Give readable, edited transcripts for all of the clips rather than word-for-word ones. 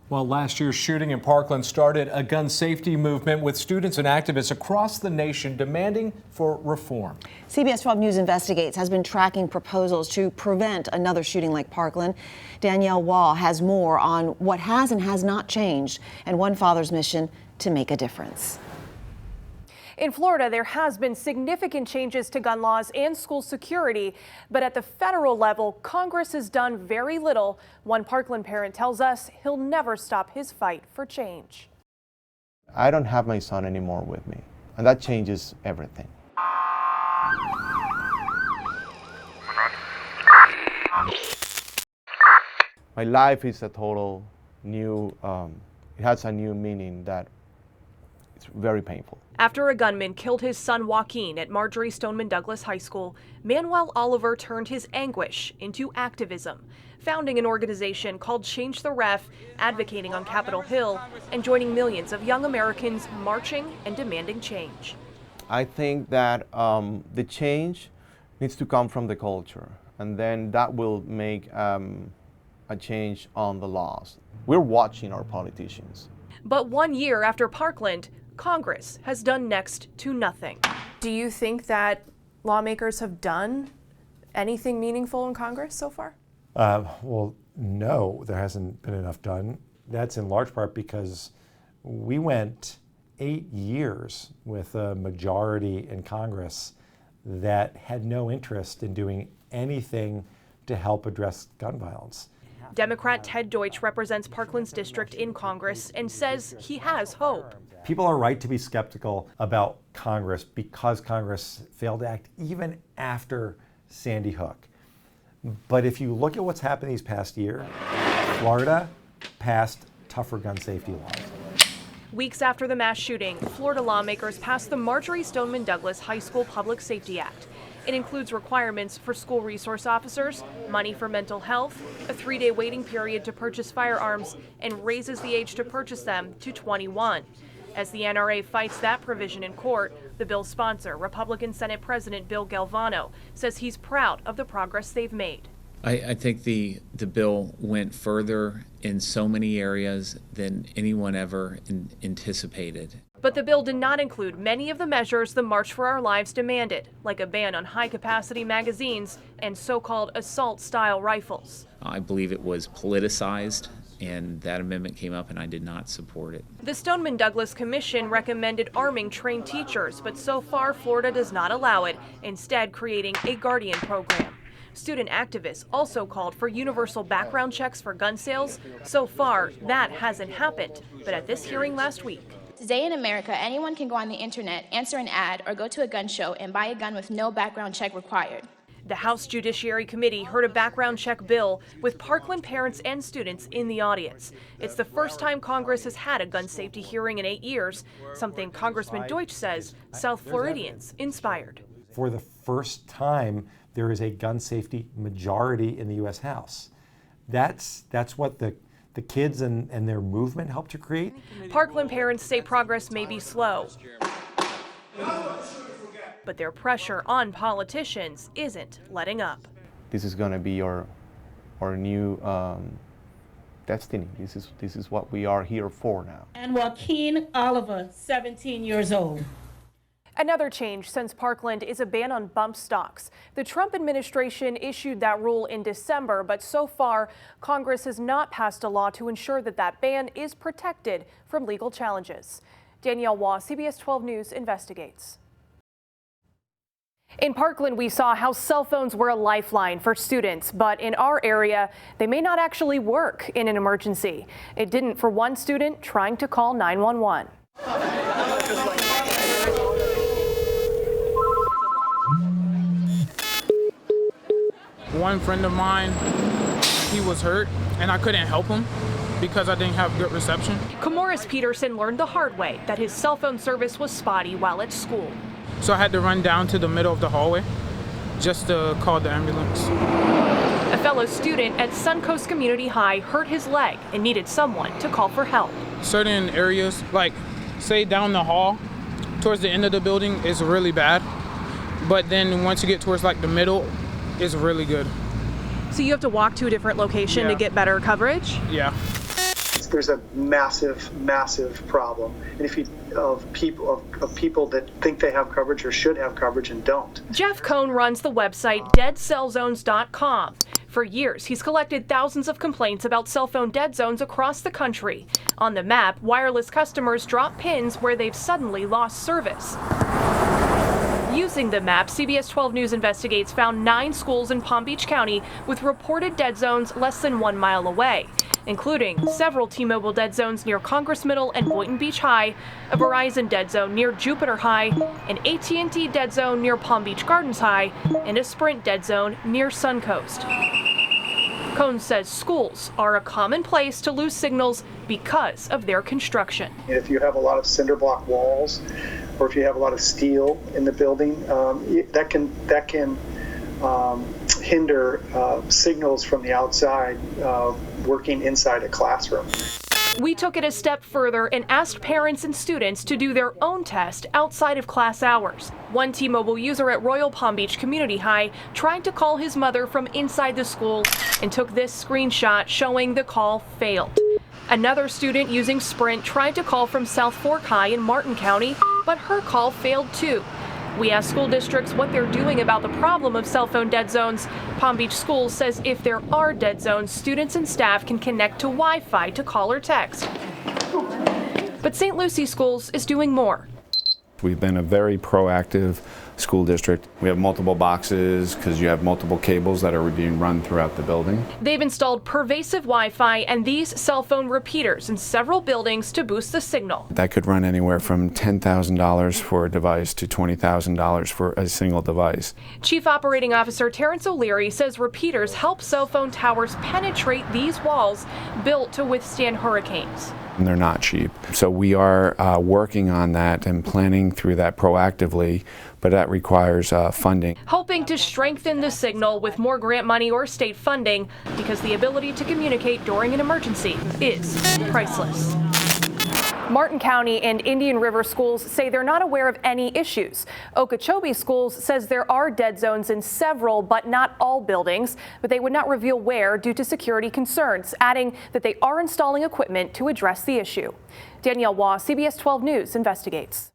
Well, last year's shooting in Parkland started a gun safety movement with students and activists across the nation demanding for reform. CBS 12 News Investigates has been tracking proposals to prevent another shooting like Parkland. Danielle Wall has more on what has and has not changed and one father's mission to make a difference. In Florida, there has been significant changes to gun laws and school security, but at the federal level, Congress has done very little. One Parkland parent tells us he'll never stop his fight for change. I don't have my son anymore with me, and that changes everything. My life is a total new, it has a new meaning that it's very painful. After a gunman killed his son Joaquin at Marjorie Stoneman Douglas High School, Manuel Oliver turned his anguish into activism, founding an organization called Change the Ref, advocating on Capitol Hill, and joining millions of young Americans marching and demanding change. I think that the change needs to come from the culture, and then that will make a change on the laws. We're watching our politicians. But 1 year after Parkland, Congress has done next to nothing. Do you think that lawmakers have done anything meaningful in Congress so far? Well, no, there hasn't been enough done. That's in large part because we went 8 years with a majority in Congress that had no interest in doing anything to help address gun violence. Democrat Ted Deutsch represents Parkland's district in Congress and says he has hope. People are right to be skeptical about Congress because Congress failed to act even after Sandy Hook. But if you look at what's happened these past year, Florida passed tougher gun safety laws. Weeks after the mass shooting, Florida lawmakers passed the Marjorie Stoneman Douglas High School Public Safety Act. It includes requirements for school resource officers, money for mental health, a 3-day waiting period to purchase firearms, and raises the age to purchase them to 21. As the NRA fights that provision in court, the bill's sponsor, Republican Senate President Bill Galvano, says he's proud of the progress they've made. I think the bill went further in so many areas than anyone ever anticipated. But the bill did not include many of the measures the March for Our Lives demanded, like a ban on high-capacity magazines and so-called assault-style rifles. I believe it was politicized, and that amendment came up, and I did not support it. The Stoneman Douglas Commission recommended arming trained teachers, but so far Florida does not allow it, instead creating a guardian program. Student activists also called for universal background checks for gun sales. So far, that hasn't happened, but at this hearing last week. Today in America, anyone can go on the internet, answer an ad, or go to a gun show and buy a gun with no background check required. The House Judiciary Committee heard a background check bill with Parkland parents and students in the audience. It's the first time Congress has had a gun safety hearing in 8 years, something Congressman Deutsch says South Floridians inspired. For the first time, there is a gun safety majority in the U.S. House. That's what the kids and their movement helped to create. Parkland parents say progress may be slow, but their pressure on politicians isn't letting up. This is going to be our new destiny. This is what we are here for now. And Joaquin Oliver, 17 years old. Another change since Parkland is a ban on bump stocks. The Trump administration issued that rule in December, but so far, Congress has not passed a law to ensure that that ban is protected from legal challenges. Danielle Wall, CBS 12 News investigates. In Parkland, we saw how cell phones were a lifeline for students, but in our area, they may not actually work in an emergency. It didn't for one student trying to call 911. One friend of mine, he was hurt, and I couldn't help him because I didn't have good reception. Camoris Peterson learned the hard way that his cell phone service was spotty while at school. So I had to run down to the middle of the hallway just to call the ambulance. A fellow student at Suncoast Community High hurt his leg and needed someone to call for help. Certain areas, like say down the hall, towards the end of the building is really bad. But then once you get towards like the middle, it's really good. So you have to walk to a different location to get better coverage? Yeah. there's a massive problem, and if you of people that think they have coverage or should have coverage and don't. Jeff Cohn runs the website deadcellzones.com. For years, he's collected thousands of complaints about cell phone dead zones across the country. On the map, wireless customers drop pins where they've suddenly lost service. Using the map, CBS 12 News Investigates found 9 schools in Palm Beach County with reported dead zones less than 1 mile away, including several T-Mobile dead zones near Congress Middle and Boynton Beach High, a Verizon dead zone near Jupiter High, an AT&T dead zone near Palm Beach Gardens High, and a Sprint dead zone near Suncoast. Cohn says schools are a common place to lose signals because of their construction. If you have a lot of cinder block walls, or if you have a lot of steel in the building, that can hinder signals from the outside working inside a classroom. We took it a step further and asked parents and students to do their own test outside of class hours. One T-Mobile user at Royal Palm Beach Community High tried to call his mother from inside the school and took this screenshot showing the call failed. Another student using Sprint tried to call from South Fork High in Martin County, but her call failed too. We asked school districts what they're doing about the problem of cell phone dead zones. Palm Beach Schools says if there are dead zones, students and staff can connect to Wi-Fi to call or text. But St. Lucie Schools is doing more. We've been a very proactive school district. We have multiple boxes because you have multiple cables that are being run throughout the building. They've installed pervasive Wi-Fi and these cell phone repeaters in several buildings to boost the signal. That could run anywhere from $10,000 for a device to $20,000 for a single device. Chief Operating Officer Terrence O'Leary says repeaters help cell phone towers penetrate these walls built to withstand hurricanes. And they're not cheap. So we are working on that and planning through that proactively, but that requires funding. Hoping to strengthen the signal with more grant money or state funding, because the ability to communicate during an emergency is priceless. Martin County and Indian River schools say they're not aware of any issues. Okeechobee Schools says there are dead zones in several, but not all buildings, but they would not reveal where due to security concerns, adding that they are installing equipment to address the issue. Danielle Waugh, CBS 12 News investigates.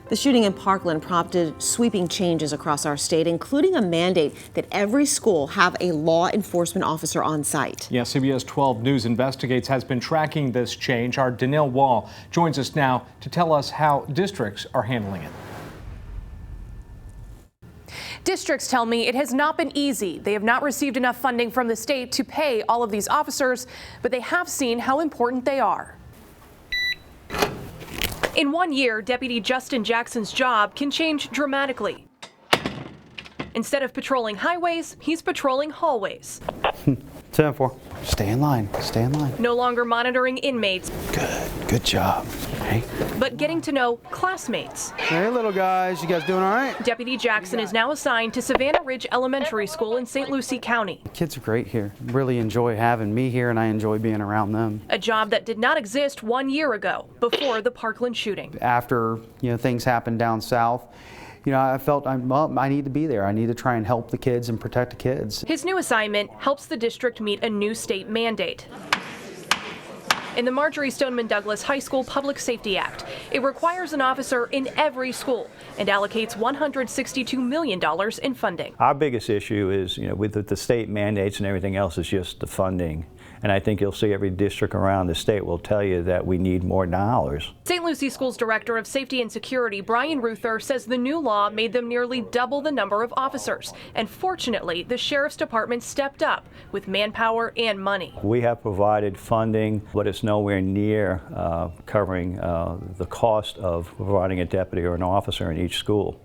The shooting in Parkland prompted sweeping changes across our state, including a mandate that every school have a law enforcement officer on site. Yeah, CBS 12 News Investigates has been tracking this change. Our Danielle Waugh joins us now to tell us how districts are handling it. Districts tell me it has not been easy. They have not received enough funding from the state to pay all of these officers, but they have seen how important they are. In 1 year, Deputy Justin Jackson's job can change dramatically. Instead of patrolling highways, he's patrolling hallways. 10-4. Stay in line. Stay in line. No longer monitoring inmates. Good job. Hey. But getting to know classmates. Hey, little guys. You guys doing all right? Deputy Jackson is now assigned to Savannah Ridge Elementary School in St. Lucie County. The kids are great here. Really enjoy having me here, and I enjoy being around them. A job that did not exist 1 year ago, before the Parkland shooting. After things happened down south, I felt I need to be there. I need to try and help the kids and protect the kids. His new assignment helps the district meet a new state mandate. In the Marjorie Stoneman Douglas High School Public Safety Act, it requires an officer in every school and allocates $162 million in funding. Our biggest issue is, with the state mandates and everything else, is just the funding. And I think you'll see every district around the state will tell you that we need more dollars. St. Lucie Schools Director of Safety and Security, Brian Ruther, says the new law made them nearly double the number of officers. And fortunately, the Sheriff's Department stepped up with manpower and money. We have provided funding, but it's nowhere near covering the cost of providing a deputy or an officer in each school.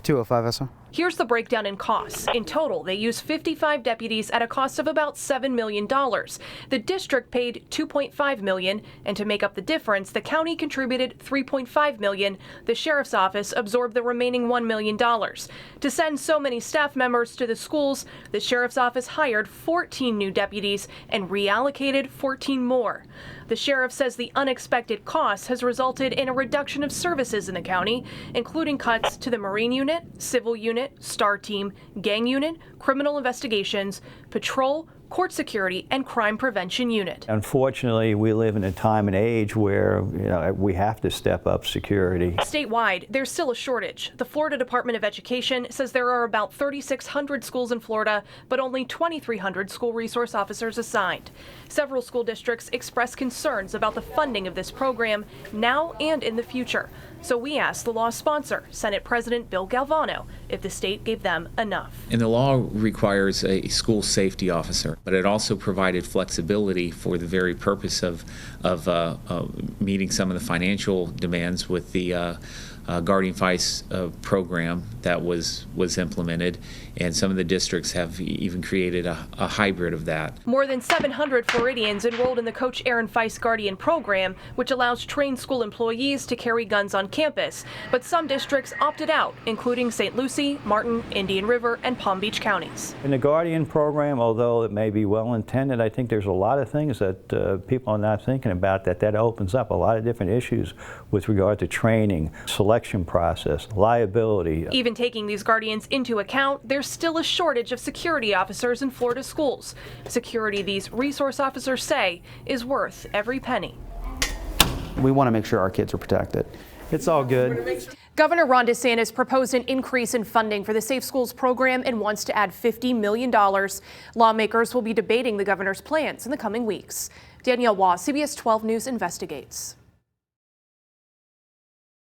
205, sir. Here's the breakdown in costs. In total, they use 55 deputies at a cost of about $7 million. The district paid $2.5 million, and to make up the difference, the county contributed $3.5 million. The sheriff's office absorbed the remaining $1 million. To send so many staff members to the schools, the sheriff's office hired 14 new deputies and reallocated 14 more. The sheriff says the unexpected cost has resulted in a reduction of services in the county, including cuts to the Marine Unit, Civil Unit, STAR Team, Gang Unit, Criminal Investigations, Patrol, court security, and crime prevention unit. Unfortunately, we live in a time and age where we have to step up security. Statewide, there's still a shortage. The Florida Department of Education says there are about 3,600 schools in Florida, but only 2,300 school resource officers assigned. Several school districts express concerns about the funding of this program now and in the future. So we asked the law's sponsor, Senate President Bill Galvano, if the state gave them enough. And the law requires a school safety officer, but it also provided flexibility for the very purpose of meeting some of the financial demands with the Guardian Vice program that was implemented, and some of the districts have even created a hybrid of that. More than 700 Floridians enrolled in the Coach Aaron Feist Guardian program, which allows trained school employees to carry guns on campus. But some districts opted out, including St. Lucie, Martin, Indian River, and Palm Beach counties. In the Guardian program, although it may be well intended, I think there's a lot of things that people are not thinking about that opens up a lot of different issues with regard to training, selection process, liability. Even taking these guardians into account, there's still a shortage of security officers in Florida schools. Security, these resource officers say, is worth every penny. We want to make sure our kids are protected. It's all good. Governor Ron DeSantis proposed an increase in funding for the Safe Schools program and wants to add $50 million. Lawmakers will be debating the governor's plans in the coming weeks. Danielle Waugh, CBS 12 News investigates.